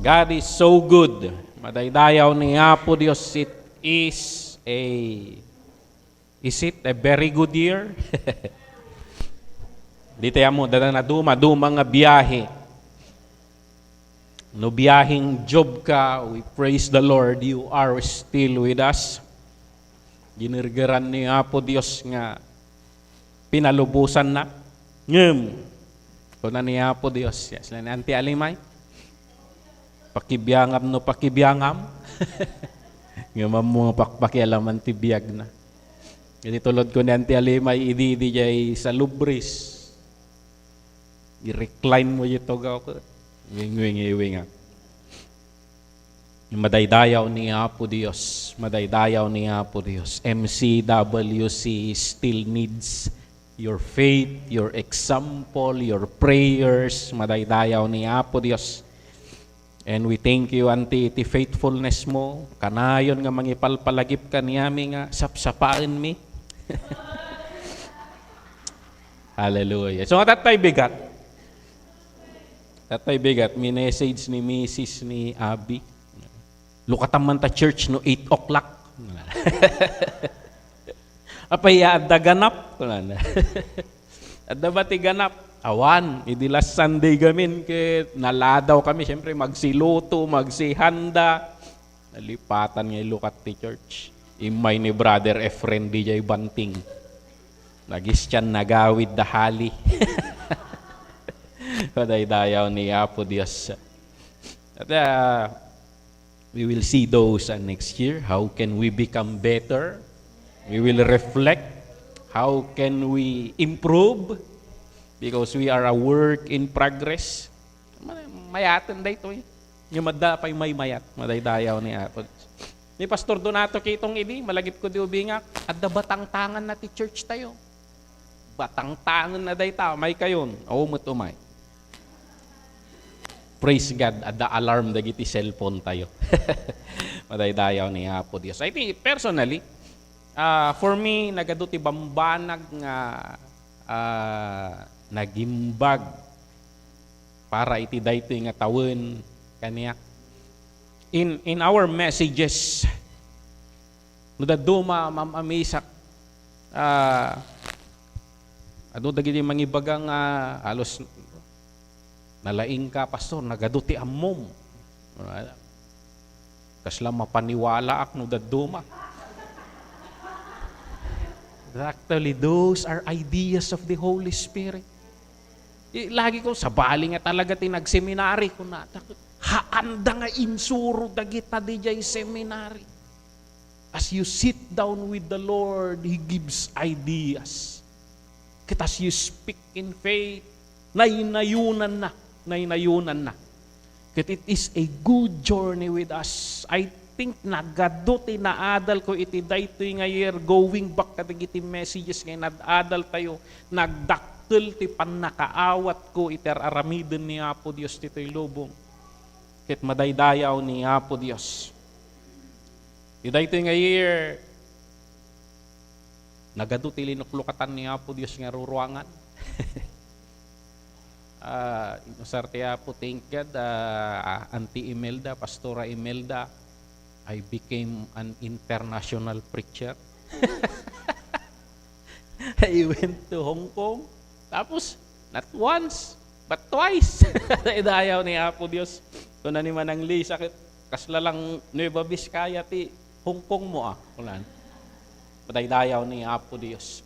God is so good. Madaydayaw ni Apo Dios. Is it a very good year? Dito mo, dada na duma nga biyahe. No biyahing job ka, we praise the Lord, you are still with us. Ginirgaran ni Apo Dios nga pinalubusan na. Kuna ni Apo Dios. Yes, lang anti alimay. Pakibiyangam no pakibiyangam. Nga mga pakpakialaman ti biyag na. Jadi tulad ko ni anti alimay, idi jay sa lubris. I-recline mo ito gaw ko. Wing. Madaydayaw ni Apo Dios. Madaydayaw ni Apo Dios. MCWC still needs your faith, your example, your prayers. Madaydayaw ni Apo Dios. And we thank you, Auntie, iti faithfulness mo. Kanayon nga mangipalpalagip ka niyami nga sapsapain mi. Hallelujah. So, tatay bigat. Tatay bigat, minessage ni Mrs. ni Abby. Lukatan man ta church no 8 o'clock. Apay adda ganap. Adda ba ti ganap? Awan, idi last Sunday gamin ke naladaw kami, syempre magsiluto, magsihanda. Nalipatan nga ilukat ti church. Imay ni Brother Efren DJ Banting. Nagis-tiyan nagawid dahali. Padaydayaw ni Apo Dios. At we will see those next year. How can we become better? We will reflect. How can we improve? Because we are a work in progress. Mayatan da ito eh. Yung madapay may mayat. Madaydayaw ni Apo. Ni Pastor Donato kitong ini, malagip ko di ubingak. At da batang-tangan na ti church tayo. Batang-tangan na day tao. May kayon. O mutumay. Praise God. At da alarm dagiti cellphone tayo. Madaydayaw ni Apo Dios. I think personally, for me, nagaduti bambanag nga nagimbag para iti daytoy nga tawon kaniya. In our messages, no daduma mamamisak, ano dagiti mangibagang alos nalaing ka, pastor, nagaduti ammom. Kasla mapaniwala ak no daduma. Actually, those are ideas of the Holy Spirit. Lagi ko, sa bali nga talaga tinag-seminary ko na. Haanda nga insuro dagita di jay seminary. As you sit down with the Lord, He gives ideas. As you speak in faith, nainayunan na. It is a good journey with us. I think nagaduti naadal ko iti daytoy nga year, going back kadagiti messages nga nadadal tayo, nagdaktel ti pannakaawat ko iti aramiden ni Apo Dios titoy lubong. Ket madaydayaw ni Apo Dios. Iti daytoy nga year, nagaduti linuklukatan ni Apo Dios nga ruruangan. Inosarte Apo, thank God, Auntie Imelda, Pastora Imelda, I became an international preacher. I went to Hong Kong. Tapos, not once, but twice. Dayaw ni Apo Dios. Kung na ni Manang Lee, sakit. Kasla lang Nueva Vizcaya ti Hong Kong mo Kulan. Dayaw ni Apo Dios.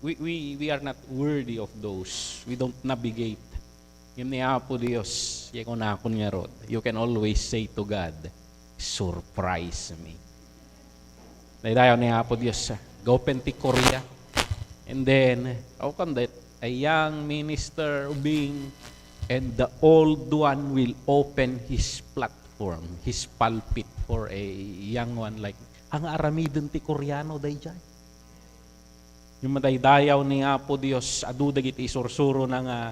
We are not worthy of those. We don't navigate. Yung ni Apo Dios, yung unakon nga rod, you can always say to God, surprise me. Dayaw ni Apo Dios, go penti Korea. And then, how come that? A young minister being, and the old one will open his platform, his pulpit for a young one like, ang aramidon ti Koreano dayjay. Yung madaydayaw ni Apo Dios, adu dagiti isursuro na nga,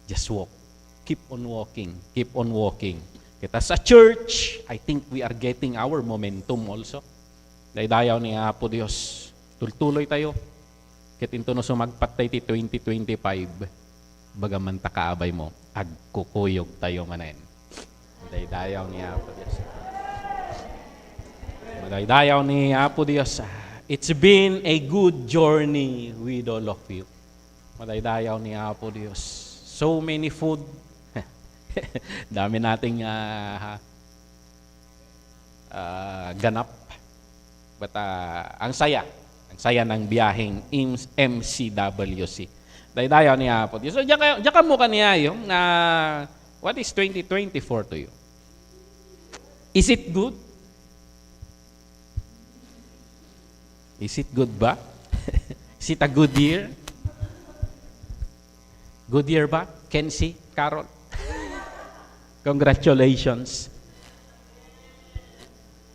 just walk. Keep on walking. Keep on walking. Kita sa church, I think we are getting our momentum also. Daydayaw ni Apo Dios. Tultuloy tayo. Ket into no sumagpat tayo ti 2025. bagaman takaabay mo, agkukuyog tayo manen. Madaydayaw ni Apo Diyos. Madaydayaw ni Apo Diyos. It's been a good journey with all of you. Madaydayaw ni Apo Diyos. So many food. Dami nating ganap. But ang saya ng biyaheng MCWC. Daydayaw ni Apo Diyos. So, diyan ka mo kaniya yung what is 2024 to you? Is it good? Is it good ba? Is it a good year? Good year ba? Kenzie, Carol? Congratulations.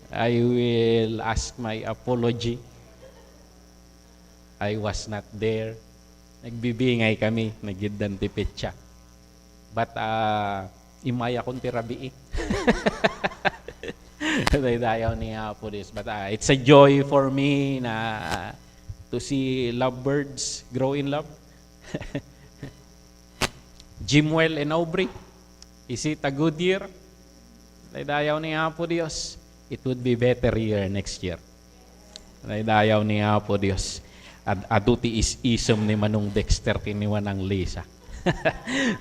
I will ask my apology. I was not there. Nagbibingay kami, nagiddan ti petsa. But imaya kong tirabii. Dayaw ni Apo Diyos. But it's a joy for me na to see lovebirds grow in love. Jimwell and Aubrey, is it a good year? Dayaw ni Apo Diyos. It would be better year next year. Dayaw ni Apo Diyos. Aduti is isom ni Manong Dexter kiniwan ng Lisa.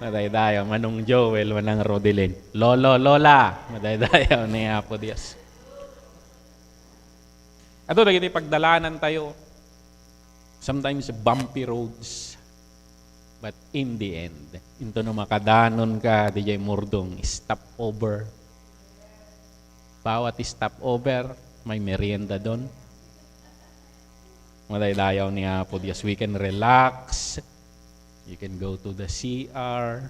Madaydayaw, Manong Joel, Manang Rodelin. Lolo, Lola, madaydayaw ni Apo Diyos. Ato, naging pagdalanan tayo. Sometimes bumpy roads. But in the end, into no makadanon ka, DJ Murdong, stop over. Bawat stop over, may merienda doon. Madaydayaw ni Apo Diyos. We can relax. You can go to the CR.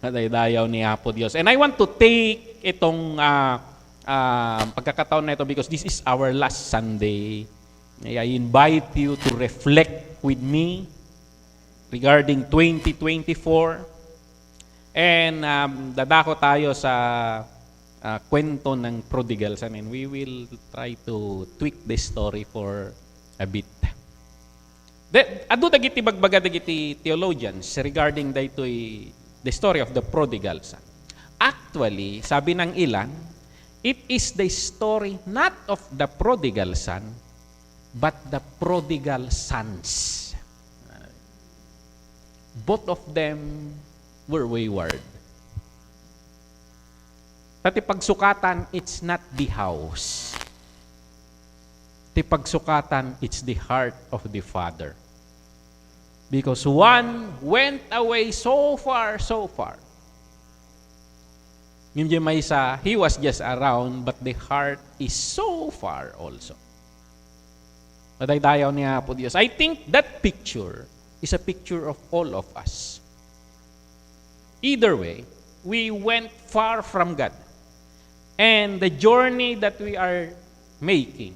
Madaydayaw ni Apo Diyos. And I want to take itong pagkakataon na ito because this is our last Sunday. I invite you to reflect with me regarding 2024. And dadako tayo sa kwento ng prodigal son, and we will try to tweak this story for a bit. Adu dagiti bagbaga dagiti theologians regarding the story of the prodigal son. Actually, sabi ng ilan, it is the story not of the prodigal son, but the prodigal sons. Both of them were wayward. Pati pagsukatan, it's not the house. Pati pagsukatan, it's the heart of the Father. Because one went away so far. Yung may isa, he was just around, but the heart is so far also. Madaydayaw niya po Diyos. I think that picture is a picture of all of us. Either way, we went far from God. And the journey that we are making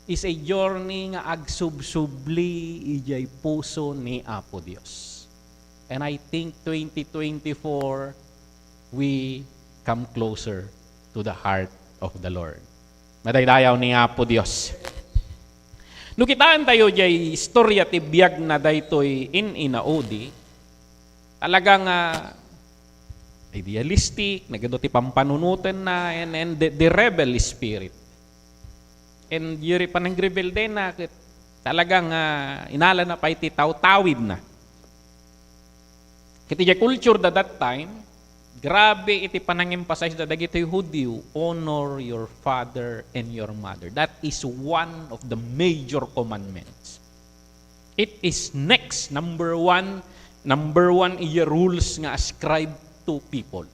is a journey nga agsubsubli ijay puso ni Apo Dios. And I think 2024 we come closer to the heart of the Lord. Madaydayaw ni Apo Dios. Nukitaan tayo jay istorya ti biag na daytoy in inaudi. Talagang idealistic, nagado ti pampanunutan na, and the rebel spirit. And yuri pa ng rebel din na talagang inala na pa iti tawid na. Kiti culture that time, grabe iti panang-emphasize da dagiti Hudyo, honor your father and your mother. That is one of the major commandments. It is next, number one iya rules nga ascribed to people.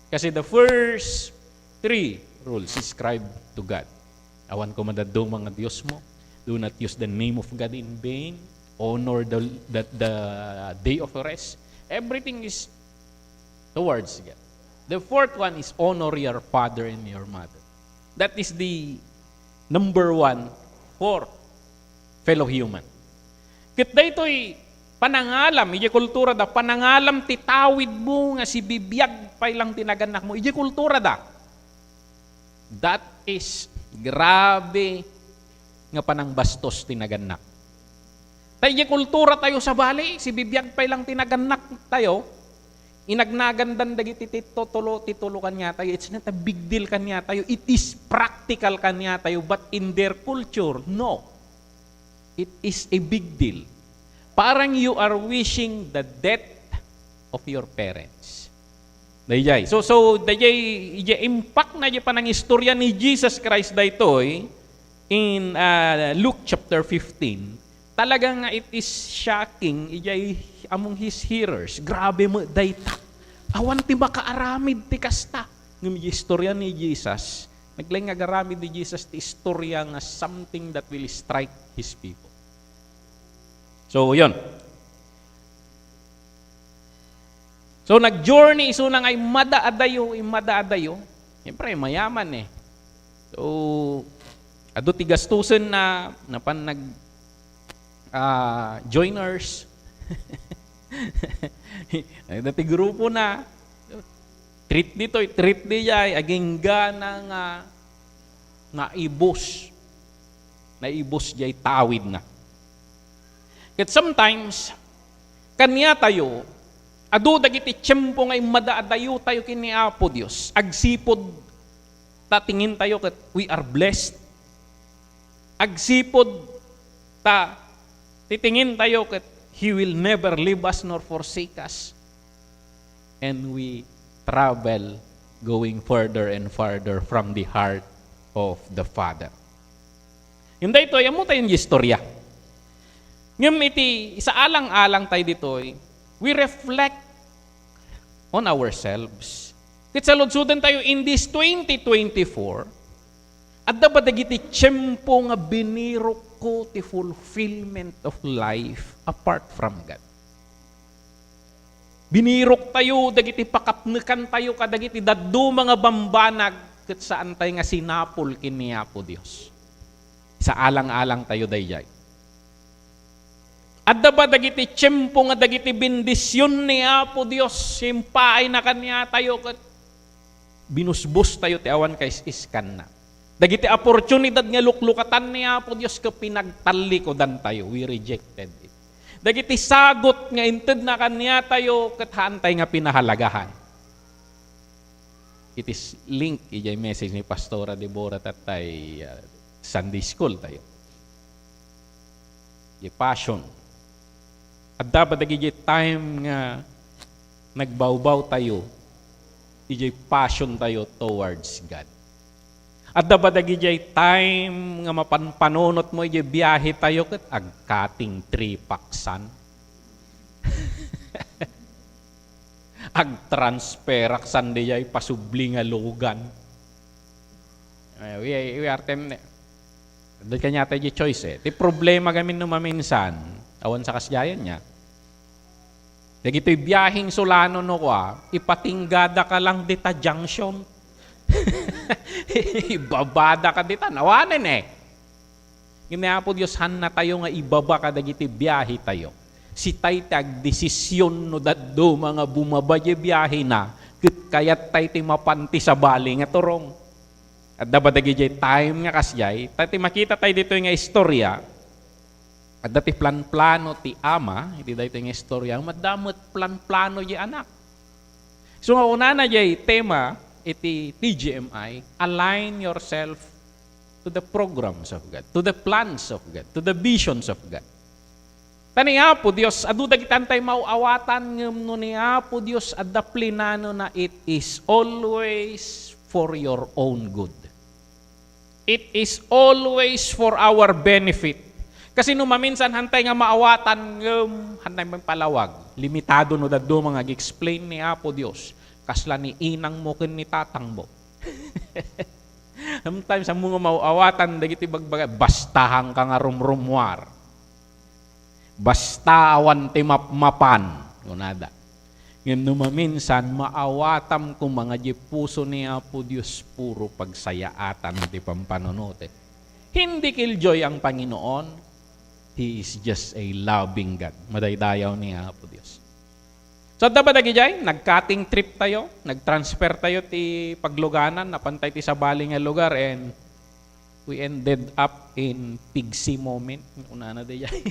Kasi the first 3 rules ascribed to God. Awan ko madadong mga Diyos mo. Do not use the name of God in vain. Honor the day of rest. Everything is towards God. The 4th one is honor your father and your mother. That is the number 1 for fellow human. Kita ito'y panangalam, ije kultura da, panangalam ti tawid mo nga si bibiyag pay lang tinaganak mo, ije kultura da. That is grabe nga panangbastos tinaganak. Tayo kultura tayo sa bali, si bibiyag pa'y lang tinaganak tayo, inagnagandan dagiti titulo kanya tayo. It's not a big deal kanya tayo. It is practical kanya tayo, but in their culture, no. It is a big deal. Parang you are wishing the death of your parents. Dayjay. So dayjay impact na pa ng istorya ni Jesus Christ daytoy in Luke chapter 15. Talagang it is shocking ijay among his hearers. Grabe mo dayta. Awan ti makaaramid ti kasta. Ngem istorya ni Jesus. Naglay nga garamid ni Jesus ti istorya nga something that will strike his people. So, yun. So, nag-journey, so na ngay madaadayo. Siyempre, mayaman eh. So, ado tigastusin na pan joiners. Dati grupo na. Treat dito, treat di jay, aging gana nga ibos. Na ibos jay tawid na. Kat sometimes, kanya tayo, adu dagiti tiyempo ngay madaadayo tayo kini Apo Dios. Agsipod ta tingin tayo kat we are blessed. Agsipod ta titingin tayo kat He will never leave us nor forsake us. And we travel going further and further from the heart of the Father. Yung dito, amo tayong istorya. Ngayon iti, isa alang-alang tayo dito, we reflect on ourselves. Kitsaludsudan tayo in this 2024, at dapat dagiti tiyempo nga biniro ko ti fulfillment of life apart from God. Binirok tayo, dagiti pakapnekan tayo, kadagiti daddo mga bambanag, kat saan tayo nga sinapol kini Apo Dios. Sa alang-alang tayo dayjay. At dapat dagiti tiyempo nga dagiti bendisyon ni Apo Dios, simpaay na kanya tayo, kat binusbus tayo ti awan kay iskan na. Dagiti opportunidad nga luklukatan ni Apo Dios ka pinagtalikodan tayo, we rejected it. Dagiti sagot nga inted na kanya tayo, kat haantay nga pinahalagahan. It is linked, ijay message ni Pastora Deborah tatay Sunday School tayo. Di passion. At dapat nagigit time nga nagbawbaw tayo, ijay passion tayo towards God. At dapat nagigit time nga mapanpanunot mo, ijay biyahe tayo kat agkating tripaksan. Agtransperaksan di jay pasubli nga lugan. We are temne. Dahil kanya tayo choice eh. Di problema gamin numaminsan, awan sa kasyayan niya. Dagito'y biyahing sulano no kwa, ipatinggada ka lang dita junction. Ibabada ka dita, nawanin eh. Ginaya po Diyos, han na tayo nga ibaba ka dagiti biyahe tayo. Si tay tag desisyon no daddo mga bumabaya biyahe na, kayat tay ti mapanti sa bali nga turong. At dapat dagiti time nga kasyay, tay makita tayo dito nga istorya. At dati plan-plano ti ama, hindi dahito yung istorya, madamot plan-plano di anak. So nga una na di tema, iti TGMI, align yourself to the programs of God, to the plans of God, to the visions of God. Tani Apo Dios, adu dagitan tayo mauawatan ngem no ni Apo Dios adda plinano na it is always for your own good. It is always for our benefit. Kasi no maminsan hantay nga maawatan hantay mang palawag. Limitado no daddo mga gi-explain ni Apo Dios. Kasla ni inang mo ken ni tatang mo. Sometimes ang mga maawatan dagiti bagbaga bastahang ka nga rumrumwar. Basta awan ti mapmapan. Ngunada. Ngem no maminsan maawatam kung mga di puso ni Apo Dios puro pagsayaatan ti pampanonote. Hindi killjoy ang Panginoon. He is just a loving God. Madaydayaw ni Apo Dios. So dapat nagijay, nagkating trip tayo, nagtransfer tayo ti pagluganan, napantay ti sa baling nga lugar, and we ended up in Pigsi moment. Una na di jay.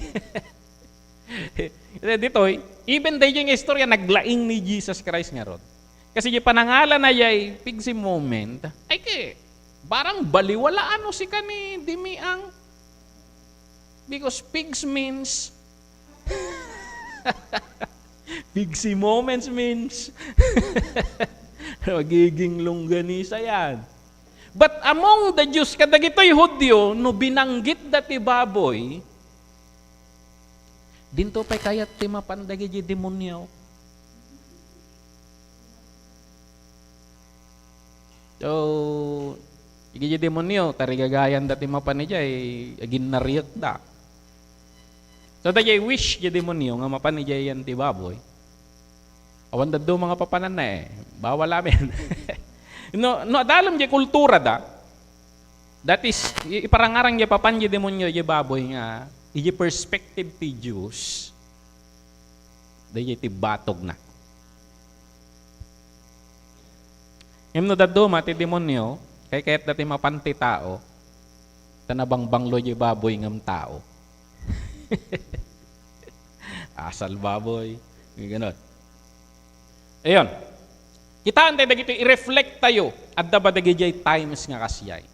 Dito, even day yung istorya, naglaing ni Jesus Christ nga ron. Kasi yung panangalan na yay, pigsi moment, ay barang baliwala ano si kani dimiang. Because pigs means, pigsi moments means, magiging longganisa yan. But among the Jews, kadagito'y Hudyo, no binanggit dati baboy, dinto pa'y kayat ti mapandagi di demonyo. So, igi demonyo, tarigagayan dati mapanidya, agin nariyot da. So, dayay wish di demonyo, nga mapanidya yan ti baboy. Awan do mga papanan na bawal amin. No, adalam di kultura da. That is, iparangarang di papan di demonyo di baboy nga, iji perspective ti Diyos, dayay ti batog na. Yung no dado mati demonyo, kay kahit dati mapanti tao, tanabang banglo di baboy ngam tao. Asal baboy, ganon. Ayun. Kitaan tayo dagito, i-reflect tayo at dabadagijay times nga kasiyay.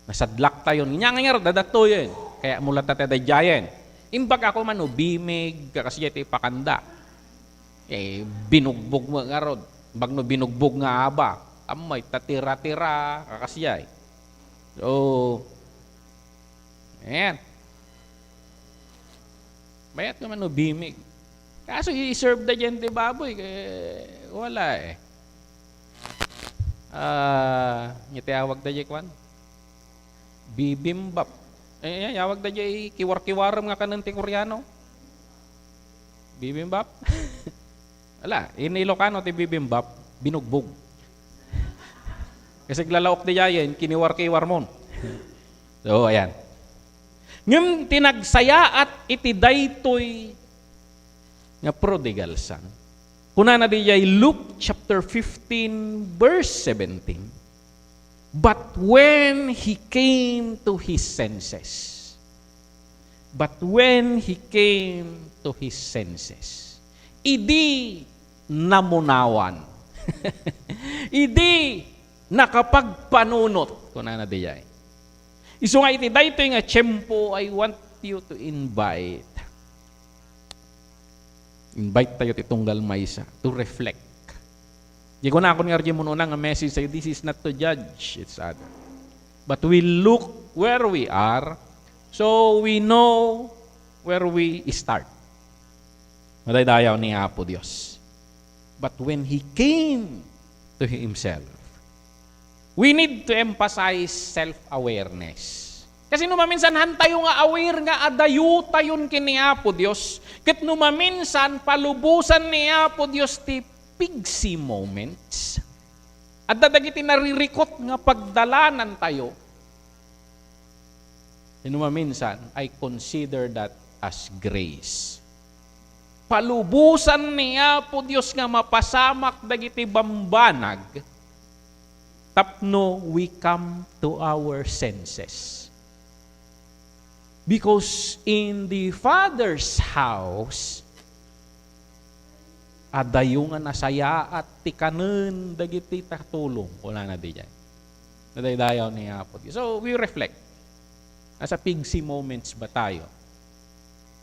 Nasadlak tayo. Nga dadato yun. Kaya mula tayo dajayan. Imbag ako man, bimig, kakasiyay tayo pakanda. Binugbog mo nga rod. Imbag no binugbog nga aba. Amay, tatira-tira, kakasiyay. So, ayan. Bayat naman no bimig. Kaso i-serve da dyan di baboy. Wala ngitiyawag da dyan kwan. Bibimbap. Yawag da dyan kiwar-kiwaram nga kanang ti Koreano. Bibimbap. Wala. Ilocano ti bibimbap, binugbog. Kasi glalaok di dyan, kiniwar-kiwar mon. So, ayan. Ngam tinagsaya at itidaytoy nga prodigal son. Kuna na dijay Luke chapter 15 verse 17. But when he came to his senses, idi namunawan. Idi nakapagpanunot. Kuna na dijay. Iso nga iti daytoy nga tiyempo, I want you to invite tayo titunggal maysa to reflect. Di ko na ako nga rin mo nga message sa'yo, this is not to judge each other. But we look where we are so we know where we start. Madaydayaw ni Apo Diyos. But when He came to Himself, we need to emphasize self-awareness. Kasi numaminsan hantayo nga aware nga adayo tayon kini Apo Dios. Ket numaminsan palubusan ni Apo Dios ti pigsi moments. At dadagiti naririkot nga pagdalanan tayo. Numaminsan I consider that as grace. Palubusan ni Apo Dios nga mapasamak dagiti bambanag. Tapno we come to our senses. Because in the Father's house, adayo nga nasaya at tikanen dagiti tatulong. Wala na di dyan. Nadaydayaw ni Apo. So, we reflect. Nasa pigsi moments ba tayo?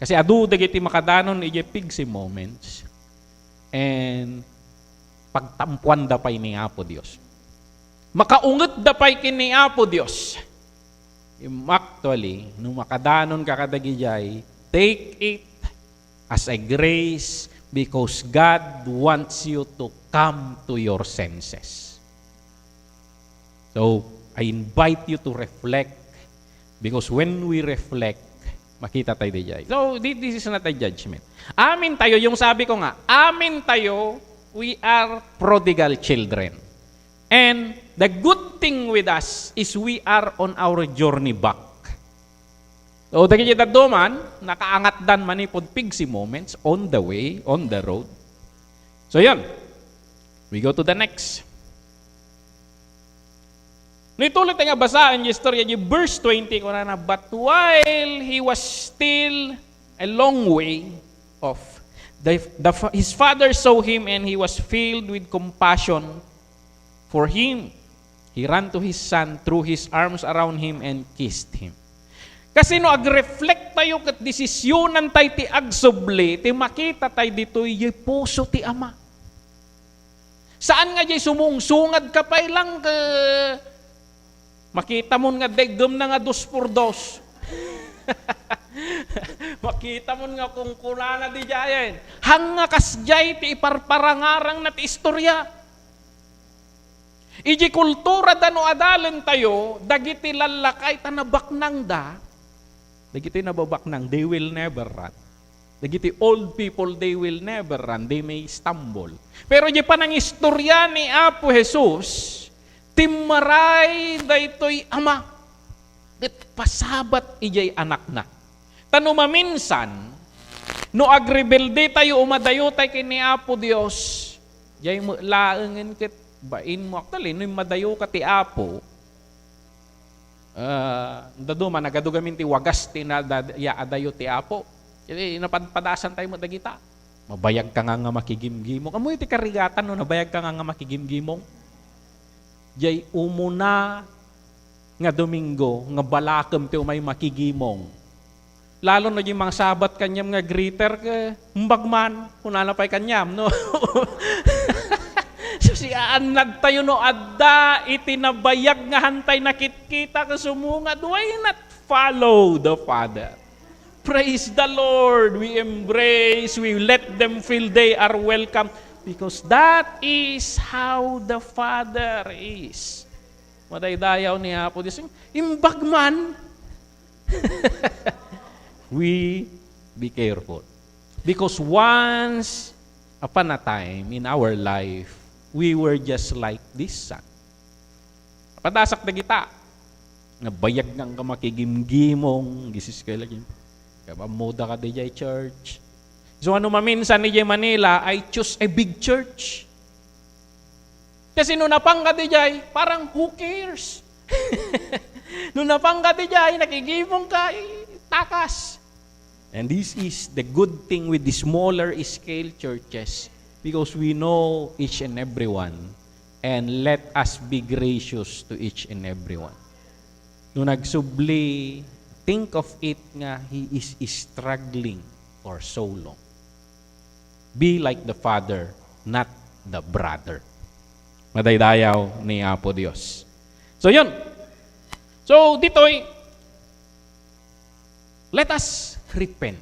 Kasi adu dagiti makadanon ije pigsi moments. And pagtampuan da pay ni Apo Dios. Makaunget da pay kini Apo Dios. Actually, nung makadanon ka kadagijay, take it as a grace because God wants you to come to your senses. So, I invite you to reflect because when we reflect, makita tayo dijay. So, this is not a judgment. Amin tayo, yung sabi ko nga, amin tayo, we are prodigal children. And the good thing with us is we are on our journey back. So, dagiti dadduman, nakaangat dan manipod pigsi moments on the way, on the road. So, yun. We go to the next. Nitulit nga basaan yung istorya yung verse 20 ko na, but while he was still a long way, of. His father saw him and he was filled with compassion for him. He ran to his son, threw his arms around him, and kissed him. Kasi no, ag-reflect tayo kat desisyonan tayo ti agsubli, ti makita tayo dito, yung puso ti ama. Saan nga jay sumungsungad ka pa ilang makita mo nga degdom na nga 2x2. Makita mo nga kung kunana di jayen. Hanga kasjay ti iparparangarang na ti istorya. Iji kultura dano adalan tayo, dagiti lalakay tanabaknang da, dagiti nababaknang, they will never run. Dagiti old people, they will never run. They may stumble. Pero di pa nang istorya ni Apo Jesus, timmaray daytoy ama. At pasabat ijay anak na. Tano maminsan, no agrebelde tayo umadayo tayo kini Apo Dios, jay laengen ket bain mo actually, no madayo ka ti Apo, dado man nagadugamin ti wagas ti na ya adayo ti Apo. Jadi napadpadasan tayo mo dagita. Mabayag ka nga makigimgimong. Amoy ti karigatan no nabayag ka nga makigimgimong. Jay umuna nga Domingo nga balakam ti umay makigimong. Lalo na yung mga sabat kanyam nga greeter ka, mbagman, kunalapay kanyam, no? So si anad tayo no, adda, itinabayag nga hantay nakitkita ka sumungad, why not follow the Father? Praise the Lord, we embrace, we let them feel they are welcome, because that is how the Father is. Madaydayaw ni Apo Diyos, imbagman, we be careful. Because once upon a time in our life, we were just like this son. Padasak na kita. Nabayag ng kamakigimgimong. Gisis kayo lagi. Kapamoda ka di church. So ano maminsan ni Manila, I choose a big church. Kasi nung napangka di parang who cares? Nung napangka di nakigimong ka, takas. And this is the good thing with the smaller scale churches, because we know each and everyone, and let us be gracious to each and everyone. Nung nagsubli, think of it nga, he is struggling for so long. Be like the father, not the brother. Madaydayaw ni Apo Dios. So yun. So dito'y, let us repent.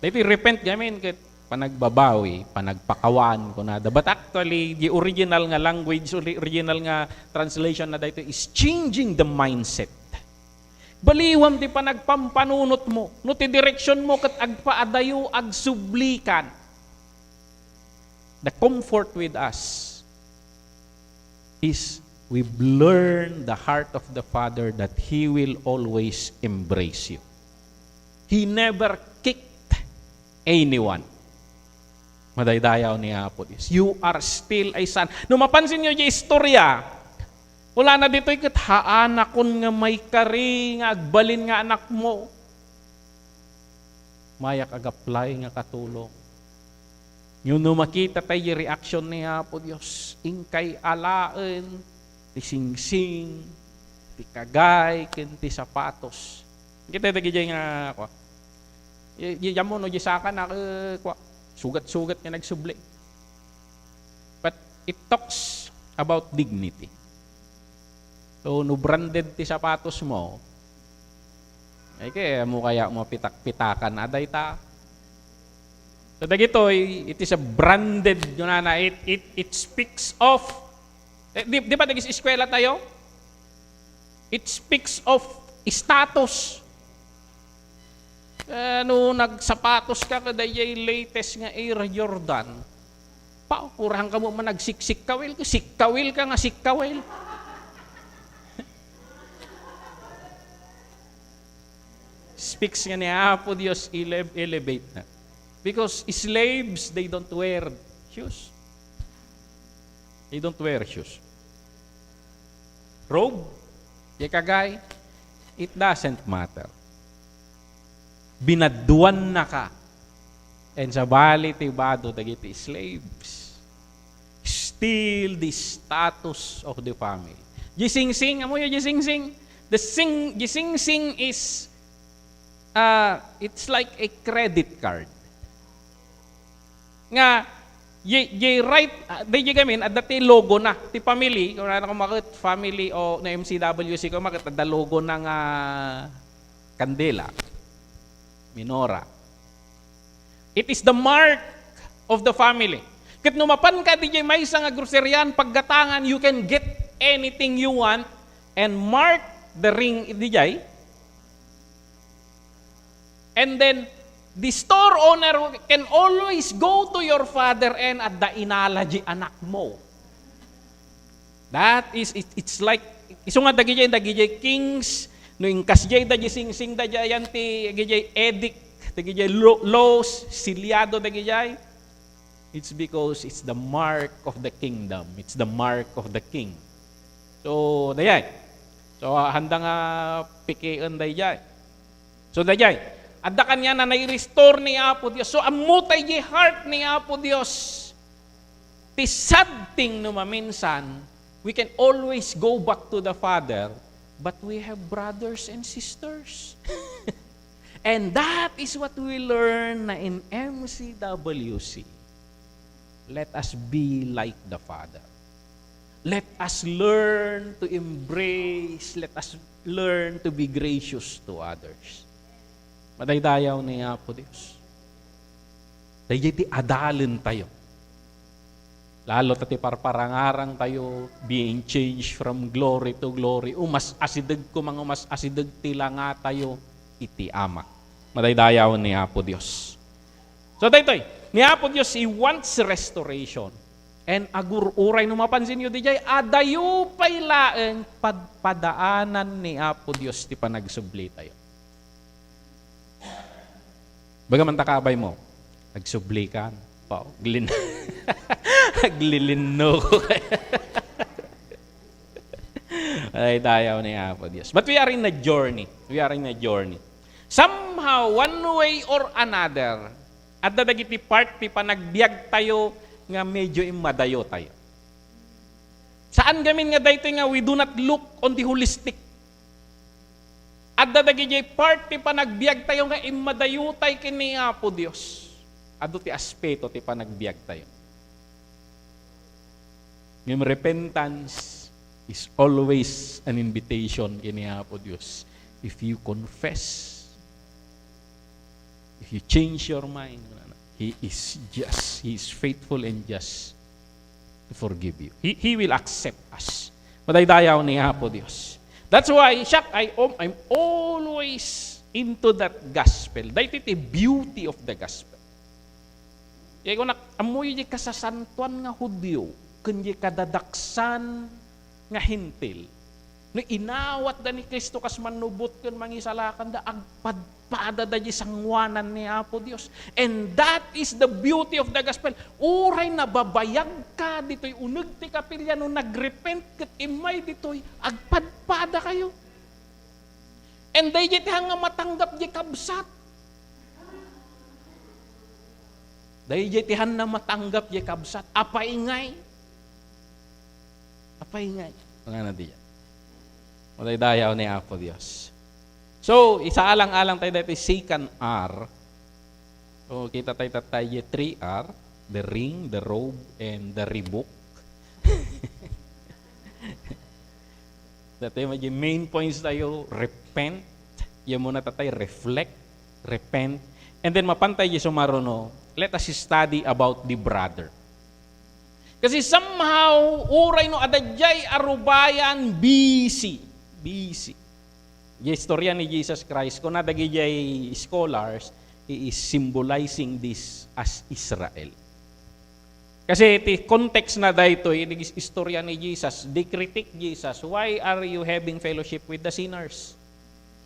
Dito repent gamin ket panagbabawi, panagpakawan ko na. But actually, the original nga language, original nga translation na dito is changing the mindset. Baliwam ti panagpampanunot mo, no ti direksyon mo ket agpaadayo agsublikan. The comfort with us is we've learned the heart of the Father that He will always embrace you. He never kicked anyone. Madaydayaw ni Apo Diyos. You are still a son. Nung mapansin nyo yung istorya, wala na dito ikot, haan akon nga may kari, nga agbalin nga anak mo. Mayak ag-apply nga katulong. Yung makita tayo yung reaction ni Apo Diyos, ingkay alaen, ti sing-sing, ti kagay, ti sapatos. Kita tagi jay nga kwa. Yamo no gisaka na kwa. Sugat-sugat nga nagsubli. But it talks about dignity. So no branded ti sapatos mo. Ay kaya mo kaya mo pitak-pitakan aday ta. So dagito it is a branded yun na it speaks of di ba nagis eskwela tayo? It speaks of status. No nagsapatos ka kada yung latest nga Air Jordan, kurang ka mo man nagsiksik-kawil ka, sikkawil ka nga sikkawil. Speaks nga ni Apo Diyos, elevate na. Because slaves, they don't wear shoes. They don't wear shoes. Robe, kagay, it doesn't matter. Binaduan na ka. And sa bali ti bado dagiti slaves. Still the status of the family. Gising-sing, amo yung gising-sing. Gising-sing is, it's like a credit card. Nga, right, di gamin, at dati logo na, ti family, kung ano makit, family o na MCWC, kung makit, at logo ng kandela, minora. It is the mark of the family. Kit numapan ka, di may isang groceryan, paggatangan, you can get anything you want, and mark the ring, di jay. And then, the store owner can always go to your father and at the inalaji anak mo. That is, it's like, iso nga dagijay kings, no ingkas jay dagijay sing-sing dagijay yanti, dagijay edict, dagijay laws, silyado dagijay. It's because it's the mark of the kingdom. It's the mark of the king. So, dayay. So, handa nga pikian dayay. So, dayay. Adda kanya na nai-restore ni Apo Dios. So, amutay di heart ni Apo Dios. Ti sad thing no maminsan, we can always go back to the Father, but we have brothers and sisters. And that is what we learn na in MCWC. Let us be like the Father. Let us learn to embrace, let us learn to be gracious to others. Madaydayaw ni Apo Dios. Dahil ti adalin tayo. Lalo tati parparangarang tayo, being changed from glory to glory. Umas asidag ko mga umas asidag tila nga tayo, iti Ama. Madaydayaw ni Apo Dios. So daytoy, ni Apo Dios, He wants restoration. And agur-uray no mapansin nyo dijay, adayo pay laeng padaanan ni Apo Dios ti panagsubli tayo. Bagaman takabay mo, nagsubli ka, aglilino ko. Ay, tayaw ni Apo Dios. But we are in a journey. We are in a journey. Somehow, one way or another, at dadagiti part, ti panagbiag tayo, nga medyo imadayo tayo. Saan gamin nga dayto nga we do not look on the holistic. At dadagiti part, ti panagbiag tayo nga imadayo tayo kini Apo Dios. Ado ti aspeto ti panagbiag tayo. Yung repentance is always an invitation kini Apo Dios. If you confess, if you change your mind, He is just, He is faithful and just to forgive you. He will accept us. Madaydayaw ni Apo Dios. That's why, I'm always into that gospel. Dahil iti beauty of the gospel. Kaya kung amoy di kasasantuan nga Hudyo, kundi kadadaksan nga hintil, no inawat da ni Kristo kas manubot kun mangisalakan da agpadpada da di sangwanan ni Apo Dios. And that is the beauty of the gospel. Uray na babayag ka ditoy uneg ti kapilya no nagrepent ket imay ditoy agpadpada kayo. And day jiti nga matanggap di kabsat. Day jiti na matanggap di kabsat. Apa ingay? Mga na diya. Madaydayaw ni Apo Dios. So, isaalang-alang tayo dito second R. So, kita tayo 3R, the ring, the robe, and the rebuke. Dito yung main points tayo, repent. Yung muna tayo, reflect, repent. And then mapantay yung sumaruno, let us study about the brother. Kasi somehow, uray no adadjay arubayan busy. Yung istorya ni Jesus Christ, kung nadagijay scholars, he is symbolizing this as Israel. Kasi iti context na dahito, yung istorya ni Jesus, they critique Jesus, why are you having fellowship with the sinners?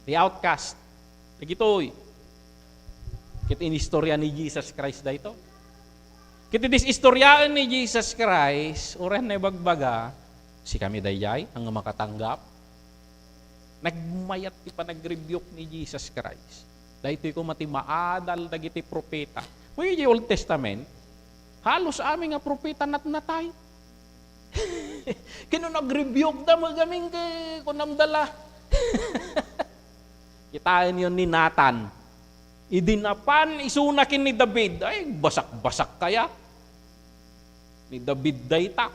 The outcast. Nagitoy. Kit in istorya ni Jesus Christ dahito. Kit this istoryaan ni Jesus Christ, uran na bagbaga, si kami dayay, ang makatanggap, nagmayat ti panag-rebuke ni Jesus Christ. Dahito ko mati maadal dagiti propeta. May Old Testament, halos aming nga propeta natay. Kino nag-rebuke da magaming kunamdala. Kitain yun ni Nathan. Idinapan, isunakin ni David. Ay, basak-basak kaya. Ni David dayta.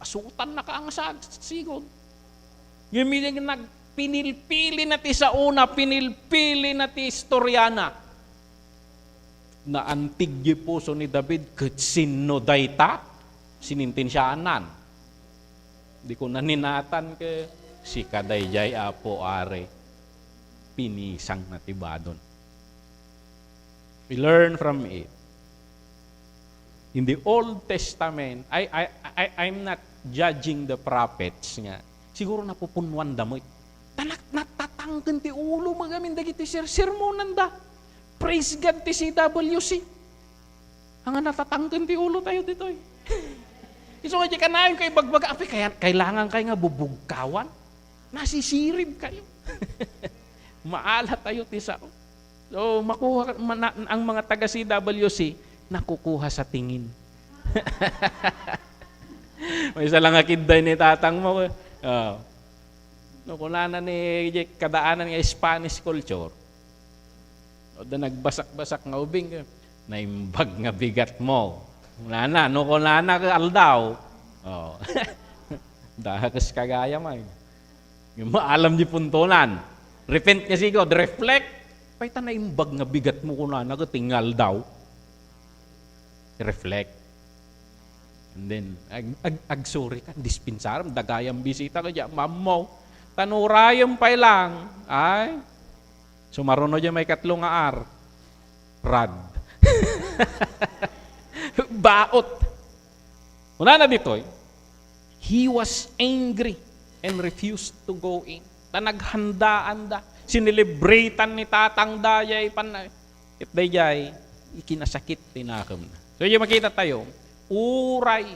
Asutan na ka ang sigod. Yung pinilpili na ti sa una, pinilpili na ti istoryana. Na antigye puso ni David, sino dayta, sinintensyanan. Di ko naninatan ke, si kadayjay apo are, pinisang na tibadon. We learn from it. In the Old Testament, I'm not judging the prophets nga. Siguro napupunwan da mo. Natatanggan ti ulo magamin dagiti sermonan da. Praise God ti CWC. Ang natatanggan ti ulo tayo dito eh. Iso nga di ka na yung kay bagbaga. Kaya kailangan kayo nga bubugkawan. Nasisirib kayo. Maalat tayo ti sao. So, makuha ang mga taga CWC, nakukuha sa tingin. May isa lang akiday ni tatang mo. No, kung na ni kadaanan ng Spanish culture, o da nagbasak-basak nga ubing, naimbag nga bigat mo. Nana, no kung nana ka aldaw. Dahakas kagaya may. Yung maalam di puntunan. Repent niya sigod, reflect. Pahita na imbag nga bigat mo kung nana ka tingal daw. Reflect. And then, agsuri ka, dispensaram, dagayang bisita ka dyan, mamaw, tanurayang pa lang, ay, sumaruno dyan may katlong aar, rad. Baot. Una na dito, he was angry and refused to go in. Tanaghandaan da, sinelebratean ni tatang dayay, it dayay, ikinasakit tinakam na. So yung makita tayo, uray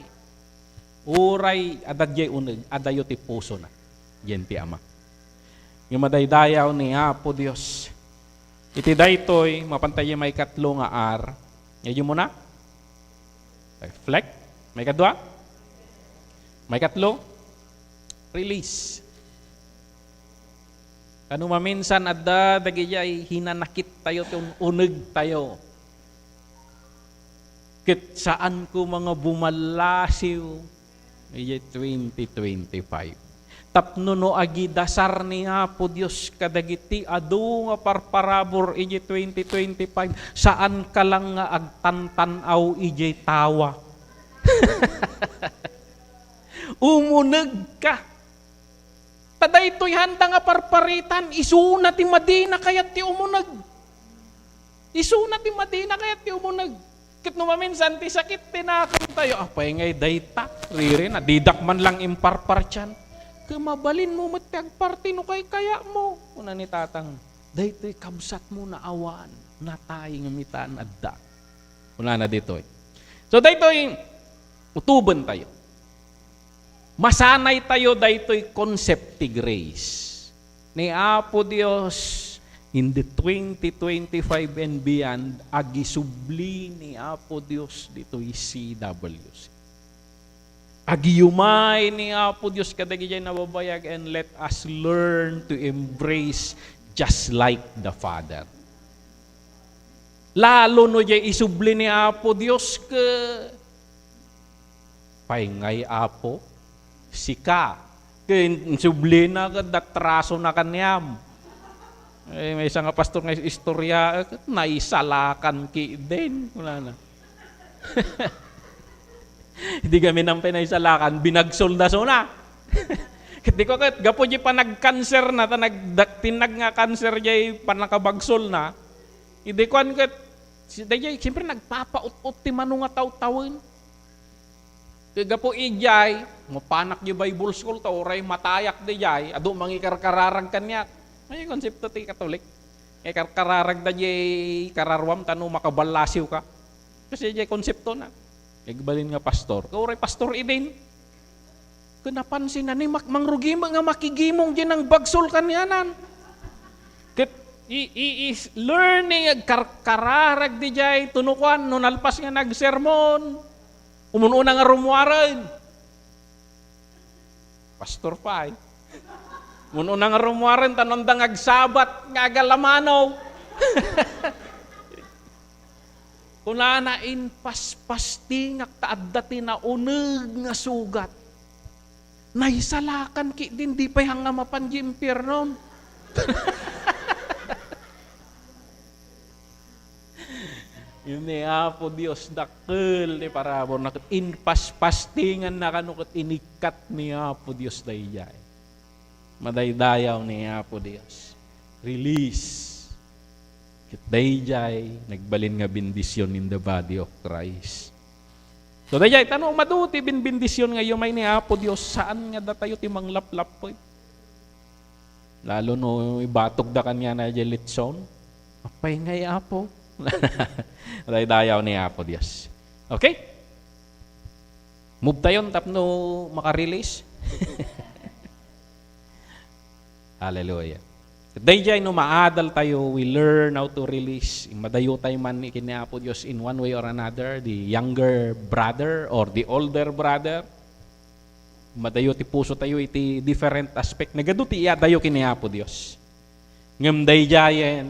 adadjay uneg, adayo ti puso na. Yan ti ama. Yung madaydayaw ni Apo Dios. Iti daytoy, mapantay may katlo nga ar. Ngayon mo na? Reflect. May kadwa? May katlo? Release. Kanu maminsan adda dagijay hinanakit tayo tong uneg tayo. Kit saan ko mga bumalasiw ay 2025. Tapno no agi dasar ni Apo Dios kadagiti adu nga parparabor iji 2025 saan ka lang nga agtantanaw iji tawa. Umuneg ka. Taday to'y handa nga parparitan isuna ti Madina kayat ti umuneg. Isuna ti Madina kayat ti umuneg. Kit numaminsan ti sakit tinakam tayo. Apay ngay dayta. Riri na didak man lang imparpar tiyan. Kamabalin mo matagparti no kay kaya mo. Una ni tatang. Daytoy kabsat mo na awan. Natay ng mitaan adda. Una na dito. So daytoy utuban tayo. Masanay tayo daytoy concept ti grace. Ni Apo Dios in the 2025 and beyond, agisubli ni Apo Dios dito'y CWC. Agiyumay ni Apo Dios kadagijay nababayag and let us learn to embrace just like the Father. Lalo no jay isubli ni Apo Dios ke paingay Apo sika ke isubli na kadatraso na kanyam. Eh, may isang pastor nga istorya, naisalakan ki din. Wala na. Hindi kami nang pinaisalakan, binagsoldaso na. Hindi ko kat, gapo di pa nag-cancer na, tinag nga cancer di pa nakabagsol na. Hindi ko kat, siyempre nagpapaut-ut ti manu nga taw-tawin. Gapo ijay, mapanak di Bible school, oray matayak di jay, ado mangikarkararag kanyak. Ay konsepto ti Katolik. Ay kararag da jay kararwam tanu makabalasiw ka. Kasi jay konsepto na. Igbalin nga pastor. Kauray pastor idin. Kanapansin na ni mangrugima nga makigimong jay ng bagsol kanyanan. Kit Is learning kararag di jay tunukan no nalpas nga nagsermon. Umununa nga rumuaran. Pastor pa eh. Umununa nga rumuaran tanondang agsabat nga agalamanaw. Kuna in paspasti nga kaadati na uneg nga sugat. Naisalakan ki din di pay hanga mapanjimpir non. Yun po Dios dakkel ni parabor nakit in paspastingan na kanukot inikat niya po Dios dayjay. Madaydayaw niya po Dios. Release. Kit dayjay nagbalin nga bendisyon in the body of Christ. So dayjay tanong maduti bendisyon nga may ni Apo Dios saan nga datayo ti manglaplap po. Lalo no ibatog da kanya na jelitson. Apay ngay Apo. Daydayaw ni Apo Dios. Okay? Move tayo tapno maka-release. Hallelujah. Dayjay no maadal tayo, we learn how to release. Madayo tayo man kini Apo Dios in one way or another, the younger brother or the older brother. Madayo ti puso tayo iti different aspect. Nagado ti iyadayo kini Apo Dios. Ngem dayjayen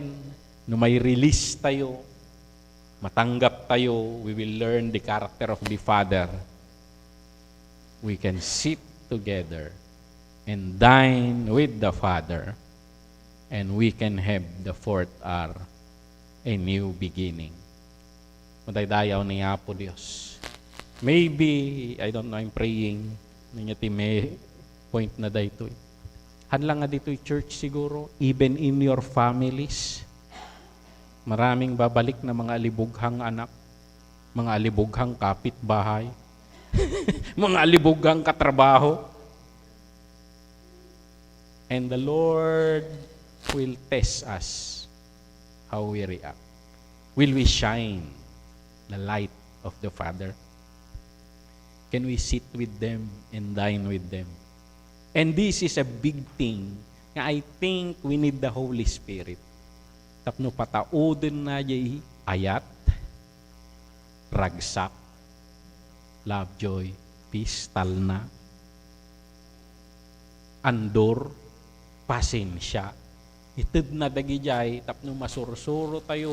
no may release tayo, matanggap tayo, we will learn the character of the Father. We can sit together and dine with the Father. And we can have the fourth hour, a new beginning. Madaydayaw ni Apo Dios. Maybe, I don't know, I'm praying, nangyati may point na dito. Hanlang nga dito church siguro, even in your families, maraming babalik na mga alibughang anak, mga alibughang kapitbahay, mga alibughang katrabaho. And the Lord will test us how we react. Will we shine the light of the Father? Can we sit with them and dine with them? And this is a big thing na I think we need the Holy Spirit. Tapno pataudin na jay ayat, ragsak, love, joy, peace, talna, andor, pasensya. Itid na dagijay, tapno masursuro tayo,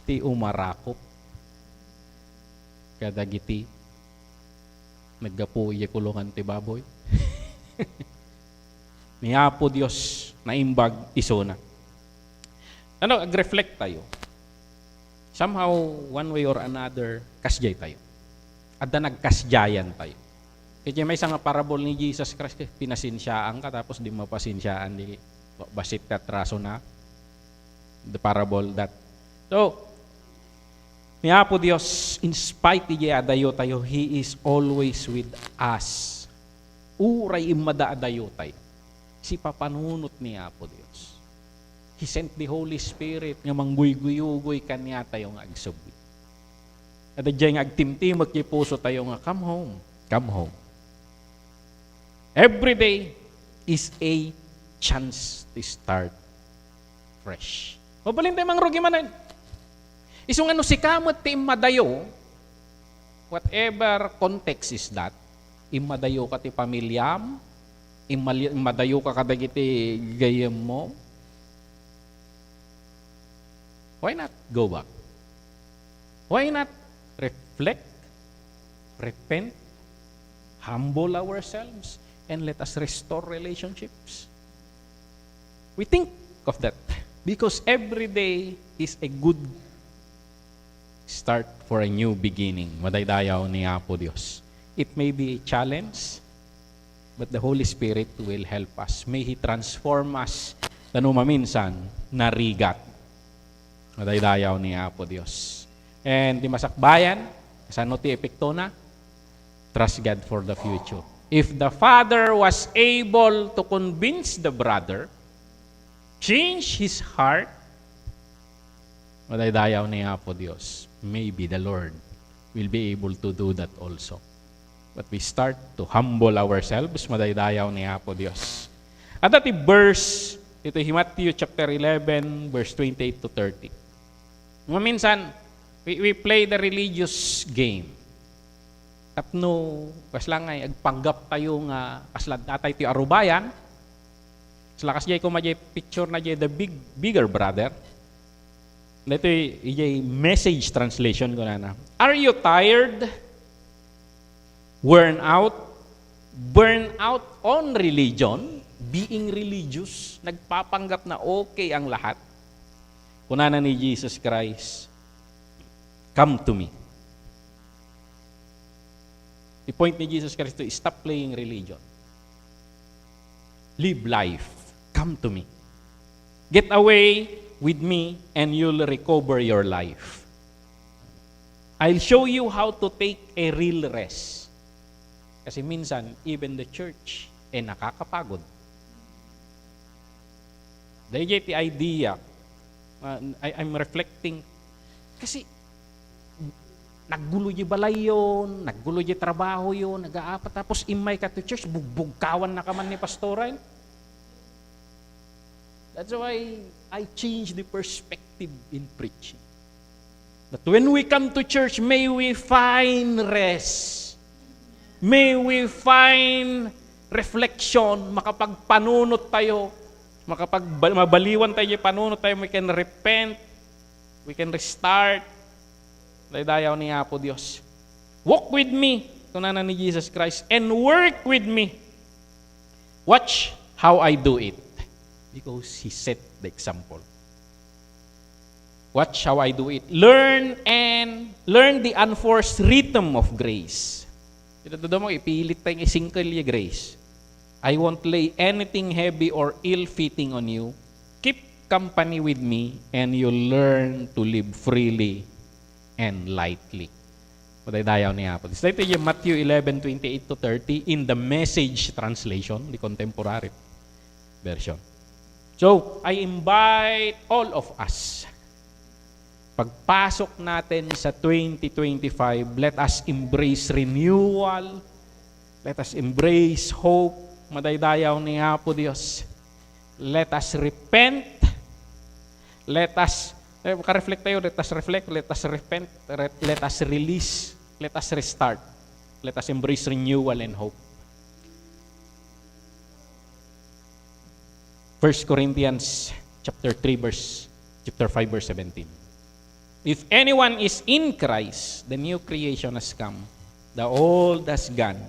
ti umarakop. Kadagiti, naggapuye kulungan ti baboy. Ni Apo Dios, naimbag isona. Ano, ag-reflect tayo. Somehow, one way or another, kasjay tayo. At na nagkasjayan tayo. Kaya may isang parable ni Jesus Christ, pinasinsyaan ka, tapos di mapasinsyaan di basit kat raso na the parable that so ni Apo Dios in spite di adayo tayo He is always with us uray imada adayo tayo si papanunot ni Apo Dios He sent the Holy Spirit nga mangguy-guyugoy kanya tayo nga agsubi at adjay nga agtimtimot ti puso tayo nga come home every day is a chance to start fresh. Mabalin tayo mga rugi manan. Isung ano si kamot ti imadayo, whatever context is that, imadayo ka ti pamilyam, imadayo ka kadagiti gayem mo, why not go back? Why not reflect, repent, humble ourselves, and let us restore relationships? We think of that because every day is a good start for a new beginning. Madaydayaw ni Apo Dios. It may be a challenge, but the Holy Spirit will help us. May He transform us tanu maminsan narigat. Madaydayaw ni Apo Dios. And di masakbayan, sano ti epekto na? Trust God for the future. If the father was able to convince the brother, change his heart, madaydayaw ni Apo Dios, maybe the Lord will be able to do that also. But we start to humble ourselves, madaydayaw ni Apo Dios. At ati verse Ito Matthew chapter 11, verse 28 to 30. Mga minsan, we play the religious game. Tapno, kaslang ay agpanggap tayo nga, kaslad natay ti arubayan, slakas jay ko majay picture na jay the bigger brother. Ito yung message translation ko na. Are you tired? Worn out? Burn out on religion? Being religious? Nagpapanggap na okay ang lahat? Kunana ni Jesus Christ, come to me. The point ni Jesus Christ to stop playing religion. Live life. Come to me. Get away with me and you'll recover your life. I'll show you how to take a real rest. Kasi minsan, even the church, nakakapagod. Dahil the idea, I'm reflecting, kasi naggulo yung balay yun, naggulo yung trabaho yun, nag-aapat, tapos imay ka to church, bugbugkawan na kaman ni pastoral. That's why I change the perspective in preaching. That when we come to church, may we find rest. May we find reflection, makapagpanunot tayo, mabaliwan tayo yung panunot tayo, we can repent, we can restart. Dayaw ni Apo Diyos. Walk with me, kunana ni Jesus Christ, and work with me. Watch how I do it. Because He set the example. Watch how I do it. Learn the unforced rhythm of grace. Ito mo, ipilit tayong isingkal yung grace. I won't lay anything heavy or ill-fitting on you. Keep company with me and you'll learn to live freely and lightly. Dayaw ni Apo. Ito yung Matthew 11:28 to 30 in the Message translation, the contemporary version. So, I invite all of us, pagpasok natin sa 2025, let us embrace renewal, let us embrace hope, madaydayaw ni Apo Diyos. Let us repent, let us, makareflect tayo, let us reflect, let us repent, let us release, let us restart, let us embrace renewal and hope. 1 Corinthians chapter 5 verse 17. If anyone is in Christ, the new creation has come. The old has gone.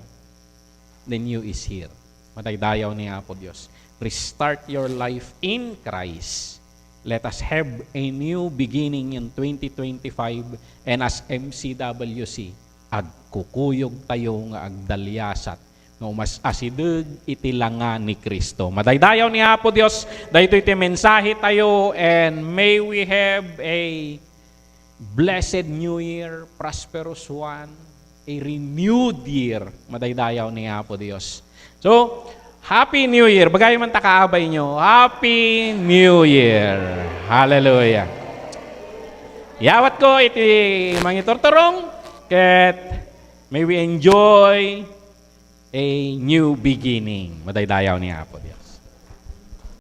The new is here. Mataydayaw ni Apo Diyos. Restart your life in Christ. Let us have a new beginning in 2025. And as MCWC, agkukuyog tayo nga agdalyasat no mas asideg itilangan ni Kristo. Madaydayaw ni Apo Dios, daytoy iti mensahe tayo, and may we have a blessed new year, prosperous one, a renewed year. Madaydayaw ni Apo Dios. So, Happy New Year. Bagay man takaabay nyo. Happy New Year. Hallelujah. Yawat ko iti mangitortorong, ket may we enjoy a new beginning. Madaydayaw ni Apo Dios.